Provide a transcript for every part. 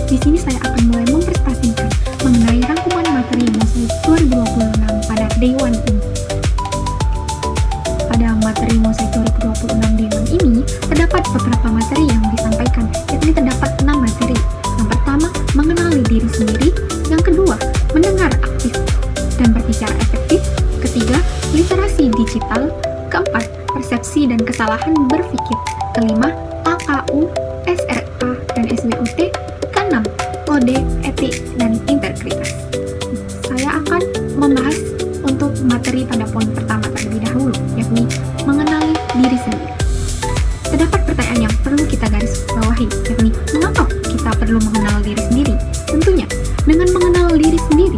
di sini saya akan mulai mempresentasikan mengenai rangkuman materi Mosaik 2026 pada Day 1 ini. Pada materi Mosaik 2026 Day 1 ini, terdapat beberapa materi yang disampaikan, yakni terdapat 6 materi. Yang pertama, mengenali diri sendiri. Yang kedua, mendengar aktif dan berbicara efektif. Ketiga, literasi digital. Keempat, persepsi dan kesalahan berpikir. Kelima, AKU, SRA, dan SWOT. Keenam, kode, etik, dan integritas. Saya akan membahas untuk materi pada poin pertama terlebih dahulu, yakni mengenali diri sendiri. Terdapat pertanyaan yang perlu kita garis bawahi, yakni mengapa kita perlu mengenal diri sendiri? Tentunya, dengan mengenal diri sendiri.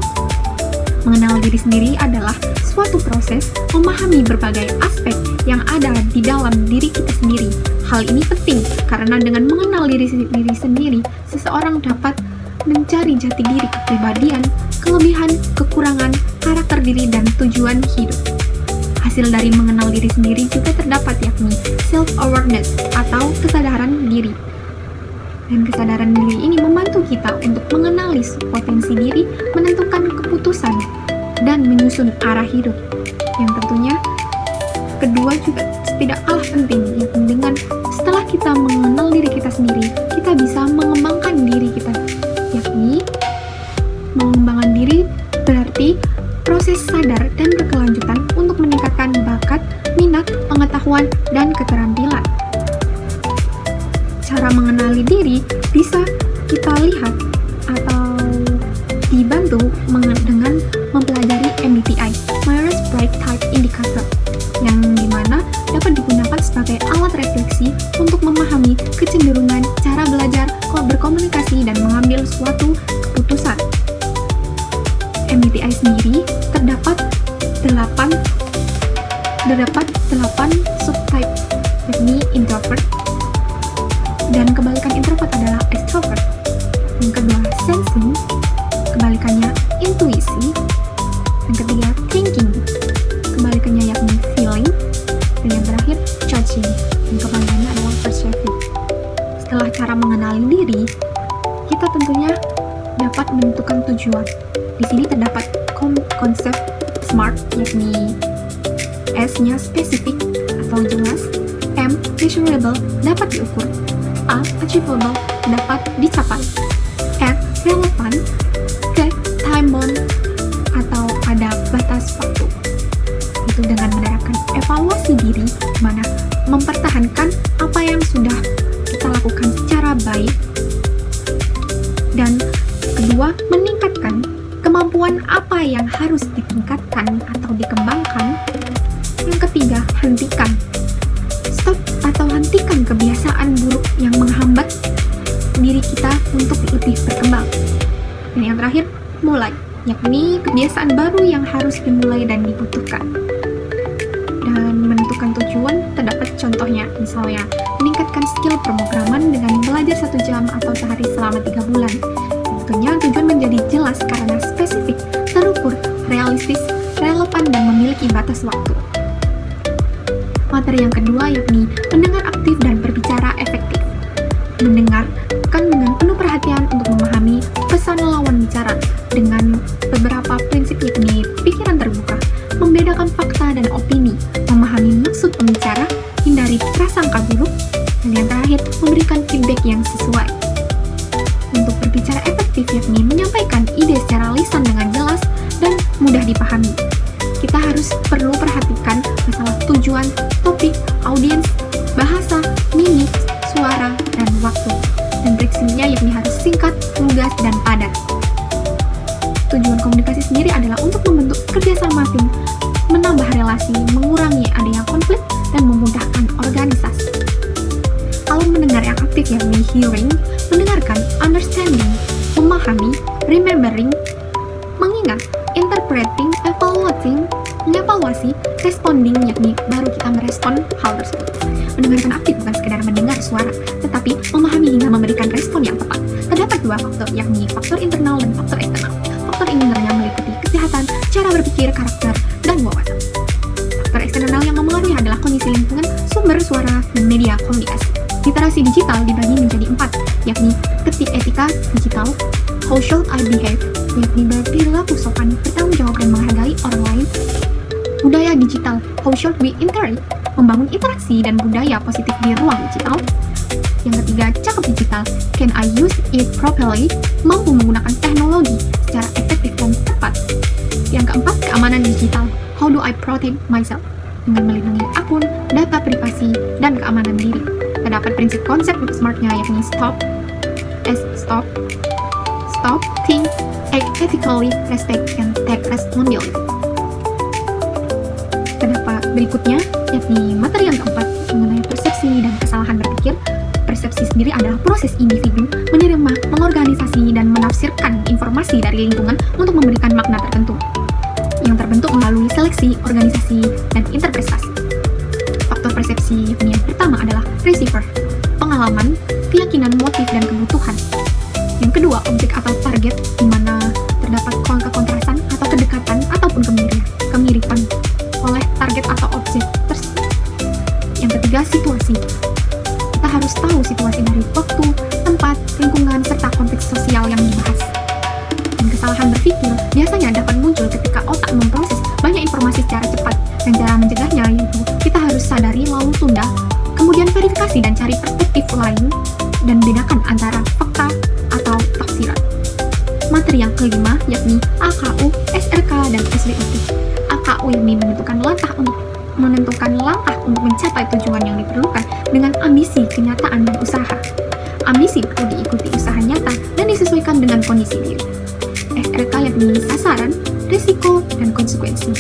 Mengenal diri sendiri adalah suatu proses memahami berbagai aspek yang ada di dalam diri kita sendiri. Hal ini penting karena dengan mengenal diri sendiri, seseorang dapat mencari jati diri kepribadian, kelebihan, kekurangan, karakter diri, dan tujuan hidup. Hasil dari mengenal diri sendiri juga terdapat yakni self-awareness atau kesadaran diri. Dan kesadaran diri ini membantu kita untuk mengenali potensi diri, menentukan keputusan, dan menyusun arah hidup. Yang tentunya kedua juga tidak kalah penting, yakni dengan setelah kita mengenal diri kita sendiri, kita bisa mengembangkan diri kita. Yakni mengembangkan diri berarti proses sadar dan berkelanjutan untuk meningkatkan bakat, minat, pengetahuan, dan keterampilan. Cara mengenali diri bisa kita lihat atau dibantu dengan mempelajari MBTI, Myers-Briggs Type Indicator, yang dimana dapat digunakan sebagai alat refleksi untuk memahami kecenderungan cara belajar, berkomunikasi, dan mengambil suatu keputusan. MBTI sendiri terdapat 8 subtype, yakni introvert, dan kebalikan introvert adalah extrovert. Yang kedua, sensing, kebalikannya intuisi. Yang ketiga, thinking, kebalikannya yakni feeling. Dan yang terakhir, judging, dan kebalikannya adalah perceiving. Setelah cara mengenali diri, kita tentunya dapat menentukan tujuan. Di sini terdapat konsep SMART, yakni S-nya spesifik atau jelas, M measurable, dapat diukur, A achievable, dapat dicapai, R relevant, T time bound atau ada batas waktu. Itu dengan menerapkan evaluasi diri, mana mempertahankan apa yang sudah kita lakukan secara baik, dan kedua, meningkatkan kemampuan apa yang harus ditingkatkan atau dikembangkan. Yang ketiga, hentikan. Stop atau hentikan kebiasaan buruk yang menghambat diri kita untuk lebih berkembang. Dan yang terakhir, mulai, yakni kebiasaan baru yang harus dimulai dan dibutuhkan. Dan menentukan tujuan terdapat contohnya, misalnya meningkatkan skill pemrograman dengan belajar 1 jam atau sehari selama 3 bulan. Tentunya tujuan menjadi jelas karena spesifik, terukur, realistis, relevan, dan memiliki batas waktu. Materi yang kedua yakni mendengar aktif dan berbicara efektif. Mendengarkan dengan penuh perhatian untuk memahami pesan lawan bicara dengan beberapa prinsip yakni pikiran terbuka, membedakan fakta dan opini, memahami maksud pembicara, hindari prasangka buruk, dan yang terakhir memberikan feedback yang sesuai. Untuk berbicara efektif yakni menyampaikan ide secara lisan dengan jelas dan mudah dipahami. Kita harus perlu perhatikan masalah tujuan, topik, audiens, bahasa, mimik, suara, dan waktu. Dan diksinya yakni harus singkat, lugas, dan padat. Tujuan komunikasi sendiri adalah untuk membentuk kerjasama tim, menambah relasi, mengurangi adanya konflik, dan memudahkan organisasi. Kalau mendengar yang aktif yakni hearing, mendengarkan, understanding, memahami, remembering, mengingat, interpreting, evaluating, mengevaluasi, responding, yakni baru kita merespon hal tersebut. Mendengarkan aktif bukan sekedar mendengar suara, tetapi memahami hingga memberikan respon yang tepat. Terdapat 2 faktor, yakni faktor internal dan faktor eksternal. Faktor internalnya meliputi kesehatan, cara berpikir, karakter, dan wawasan. Faktor eksternal yang mempengaruhi adalah kondisi lingkungan, sumber suara, dan media komunikasi. Literasi digital dibagi menjadi 4, yakni etika digital, how should I behave, yakni berperilaku sopan, bertanggung jawab dan menghargai orang lain. Budaya digital, how should we interact, membangun interaksi dan budaya positif di ruang digital. Yang ketiga, cakap digital, can I use it properly, mampu menggunakan teknologi secara efektif dan tepat. Yang keempat, keamanan digital, how do I protect myself, dengan melindungi akun, data privasi, dan keamanan diri. Terdapat prinsip konsep untuk smartnya, yakni stop, think, act ethically, respect, and take responsibility. Terdapat berikutnya, yakni materi yang keempat mengenai persepsi dan kesalahan berpikir. Persepsi sendiri adalah proses individu menerima, mengorganisasi, dan menafsirkan informasi dari lingkungan untuk memberikan makna tertentu, yang terbentuk melalui seleksi, organisasi, dan interpretasi. Faktor persepsi yang pertama adalah receiver, pengalaman, keyakinan, motif, dan kebutuhan. Yang kedua, objek atau target, di mana terdapat kekontrasan atau kedekatan ataupun kemiripan oleh target atau objek tersebut. Yang ketiga, situasi. Kita harus tahu situasi dari waktu, tempat, lingkungan, serta konteks sosial yang dibahas. Dan kesalahan berpikir biasanya dapat muncul ketika otak memproses banyak informasi secara cepat, dan cara mencegahnya yaitu kita harus sadari lalu tunda, kemudian verifikasi dan cari perspektif lain, dan bedakan antara fakta atau tafsiran. Materi yang kelima yakni AKU, SRK, dan SWOT. AKU yakni menentukan langkah untuk mencapai tujuan yang diperlukan dengan ambisi, kenyataan, dan usaha. Ambisi perlu diikuti usaha nyata dan disesuaikan dengan kondisi diri. SRK yakni sasaran, risiko, dan konsekuensi,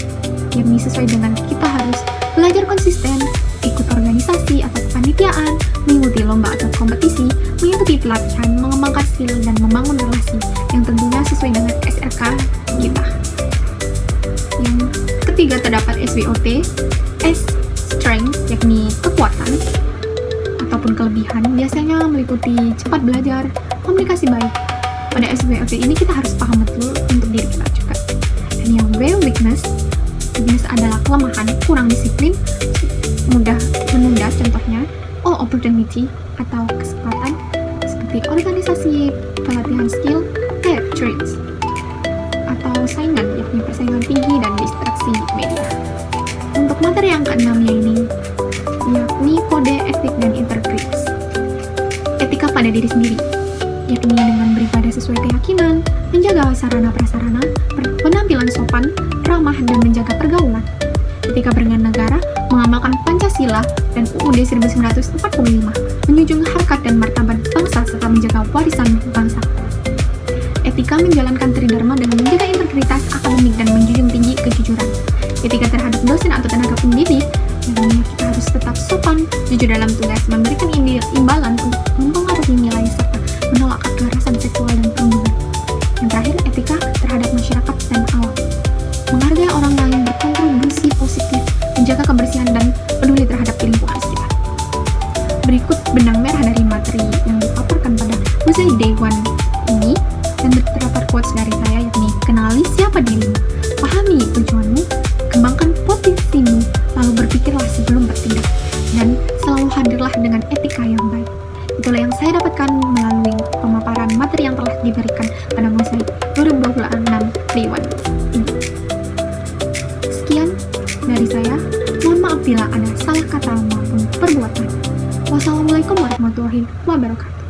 yakni sesuai dengan kita harus belajar konsisten, ikut organisasi atau kepanitiaan, mengikuti lomba atau kompetisi, mengikuti pelatihan, mengembangkan skill, dan membangun relasi yang tentunya sesuai dengan SRK kita. Yang ketiga terdapat SWOT. Strength yakni kekuatan ataupun kelebihan, biasanya meliputi cepat belajar, komunikasi baik. Pada SWOT ini kita harus paham betul untuk diri kita juga. Dan yang weakness adalah kelemahan, kurang disiplin, mudah menunda, contohnya opportunity atau kesempatan seperti organisasi, pelatihan skill, traits, atau saingan yakni persaingan tinggi dan distraksi media. Untuk materi yang keenamnya ini yakni kode etik dan integritas. Etika pada diri sendiri, yakni dengan beribadah sesuai keyakinan, menjaga sarana prasarana, penampilan sopan, ramah, dan menjaga pergaulan. Etika bernegara, mengamalkan Pancasila dan UUD 1945, menjunjung harkat dan martabat bangsa serta menjaga warisan bangsa. Etika menjalankan tridharma dengan menjaga integritas akademik dan menjunjung tinggi kejujuran. Etika terhadap dosen atau tenaga pendidik, yang kita harus tetap sopan, jujur dalam tugas, memberikan imbalan untuk mempengaruhi nilai serta menolak kekerasan seksual dan perundungan. Yang terakhir, etika terhadap masyarakat dan alam, menghargai orang lain, berkontribusi positif, menjaga kebersihan dan peduli terhadap lingkungan sekitar. Berikut benang merah dari materi yang dipaparkan pada Muslim Day 1 ini, dan terdapat quotes dari saya, yakni kenali siapa dirimu, pahami tujuanmu, kembangkan potensimu, lalu berpikirlah sebelum bertindak, dan selalu hadirlah dengan etika yang baik. Itulah yang saya dapatkan melalui pemaparan materi yang telah diberikan pada Muslim 2026 Day 1 ini. Sekian dari saya, mohon maaf bila ada salah kata maupun perbuatan. Wassalamualaikum warahmatullahi wabarakatuh.